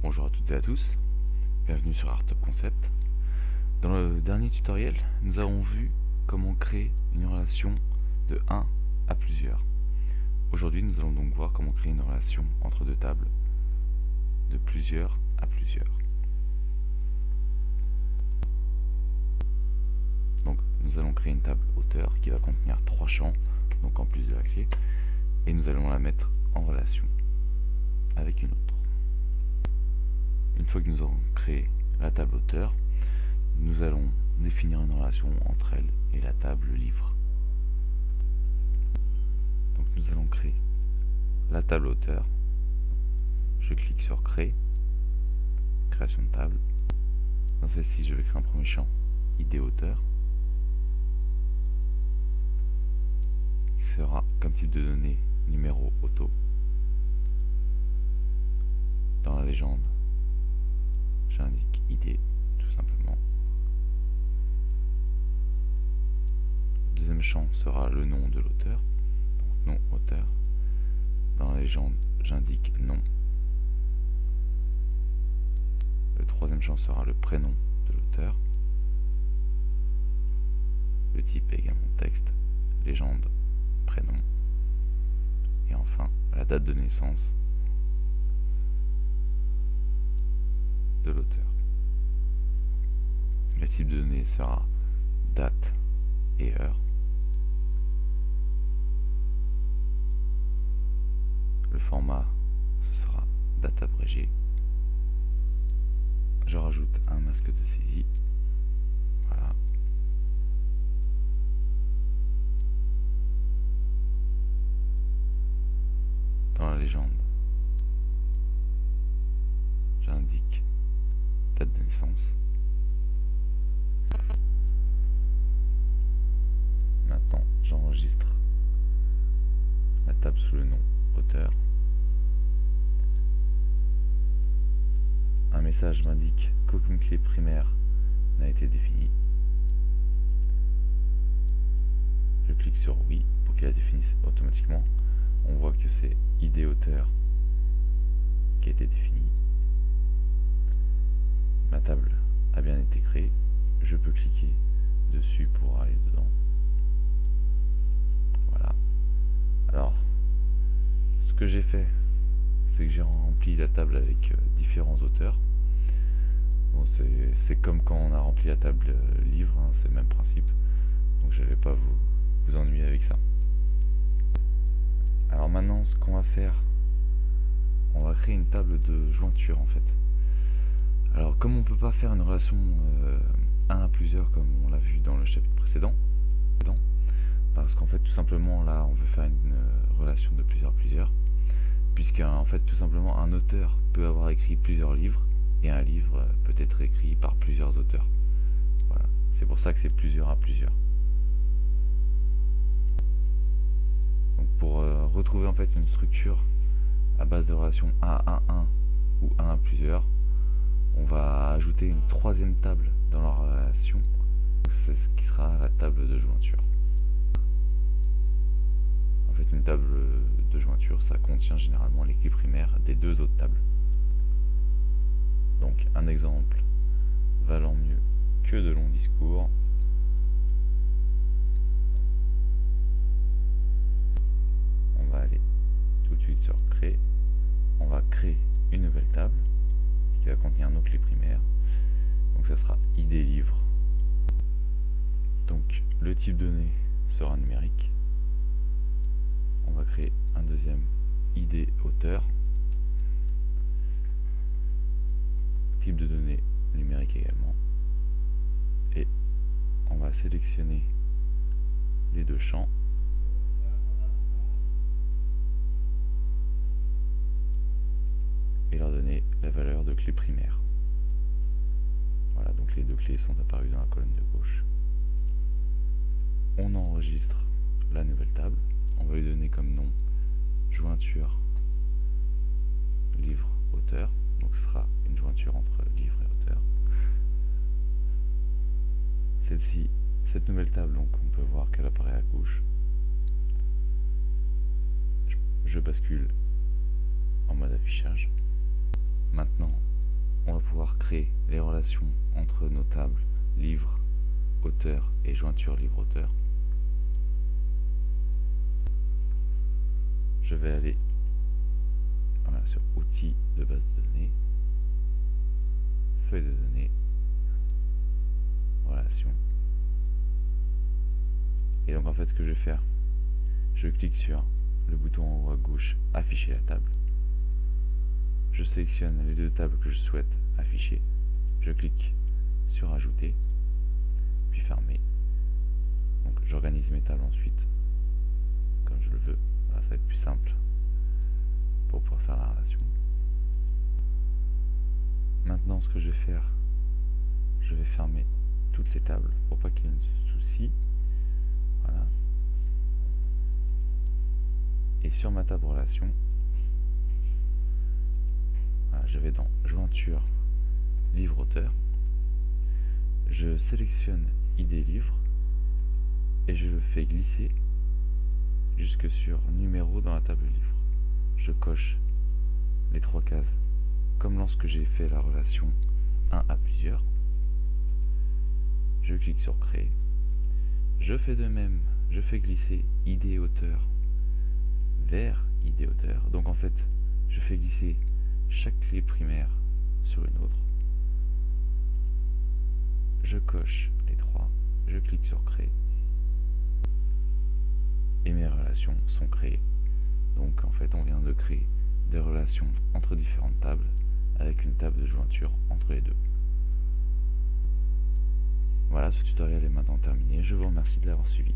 Bonjour à toutes et à tous, bienvenue sur Arttop Concept. Dans le dernier tutoriel, nous avons vu comment créer une relation de 1 à plusieurs. Aujourd'hui, nous allons donc voir comment créer une relation entre deux tables de plusieurs à plusieurs. Donc, nous allons créer une table auteur qui va contenir 3 champs, donc en plus de la clé, et nous allons la mettre en relation avec une autre. Une fois que nous aurons créé la table auteur, nous allons définir une relation entre elle et la table livre. Donc nous allons créer la table auteur. Je clique sur créer, création de table. Dans celle-ci, je vais créer un premier champ ID auteur, qui sera comme type de données numéro auto. Dans la légende, j'indique ID tout simplement. Le deuxième champ sera le nom de l'auteur, donc nom auteur. Dans la légende, j'indique nom. Le troisième champ sera le prénom de l'auteur. Le type est également texte, légende, prénom. Et enfin, la date de naissance de l'auteur. Le type de données sera date et heure. Le format, ce sera date abrégée. Je rajoute un masque de saisie. Voilà. Dans la légende, j'indique date de naissance. Maintenant, j'enregistre la table sous le nom auteur. Un message m'indique qu'aucune clé primaire n'a été définie. Je clique sur oui pour qu'il la définisse automatiquement. On voit que c'est ID auteur qui a été défini. Ma table a bien été créée. Je peux cliquer dessus pour aller dedans. Voilà. Alors, ce que j'ai fait, c'est que j'ai rempli la table avec différents auteurs. Bon, c'est comme quand on a rempli la table livre, hein, c'est le même principe. Donc je ne vais pas vous ennuyer avec ça. Alors maintenant, ce qu'on va faire, on va créer une table de jointure en fait. Alors comme on ne peut pas faire une relation 1 à plusieurs comme on l'a vu dans le chapitre précédent, parce qu'en fait tout simplement là on veut faire une relation de plusieurs à plusieurs, puisqu'en fait tout simplement un auteur peut avoir écrit plusieurs livres et un livre peut être écrit par plusieurs auteurs. Voilà, c'est pour ça que c'est plusieurs à plusieurs. Donc pour retrouver en fait une structure à base de relation 1 à 1 ou 1 à plusieurs, on va ajouter une troisième table dans la relation, c'est ce qui sera la table de jointure. En fait, une table de jointure, ça contient généralement les clés primaires des deux autres tables. Donc un exemple valant mieux que de longs discours. On va aller tout de suite sur créer. On va créer une nouvelle table qui va contenir nos clés primaires. Donc ça sera ID livre. Donc le type donné sera numérique. On va créer un deuxième ID auteur. Type de données numérique également. Et on va sélectionner les deux champs. Et leur donner la valeur de clé primaire. Voilà, donc les deux clés sont apparues dans la colonne de gauche. On enregistre la nouvelle table. On va lui donner comme nom jointure livre auteur. Donc ce sera une jointure entre livre et auteur. Cette nouvelle table, donc on peut voir qu'elle apparaît à gauche. Je bascule en mode affichage. Maintenant, créer les relations entre nos tables livre, auteur et jointure livre-auteur. Je vais aller sur outils de base de données, feuille de données, relations. Et donc en fait ce que je vais faire, je clique sur le bouton en haut à gauche, afficher la table. Je sélectionne les deux tables que je souhaite afficher. Je clique sur ajouter, puis fermer. Donc j'organise mes tables ensuite, comme je le veux. Voilà, ça va être plus simple pour pouvoir faire la relation. Maintenant ce que je vais faire, je vais fermer toutes les tables pour pas qu'il y ait de soucis. Voilà. Et sur ma table relation, voilà, je vais dans jointure livre-auteur, je sélectionne ID livre et je le fais glisser jusque sur numéro dans la table livre. Je coche les 3 cases comme lorsque j'ai fait la relation 1 à plusieurs. Je clique sur créer. Je fais de même, je fais glisser ID auteur vers ID auteur. Donc en fait, je fais glisser chaque clé primaire sur une autre. Je coche les 3, je clique sur créer. Et mes relations sont créées. Donc en fait, on vient de créer des relations entre différentes tables avec une table de jointure entre les deux. Voilà, ce tutoriel est maintenant terminé. Je vous remercie de l'avoir suivi.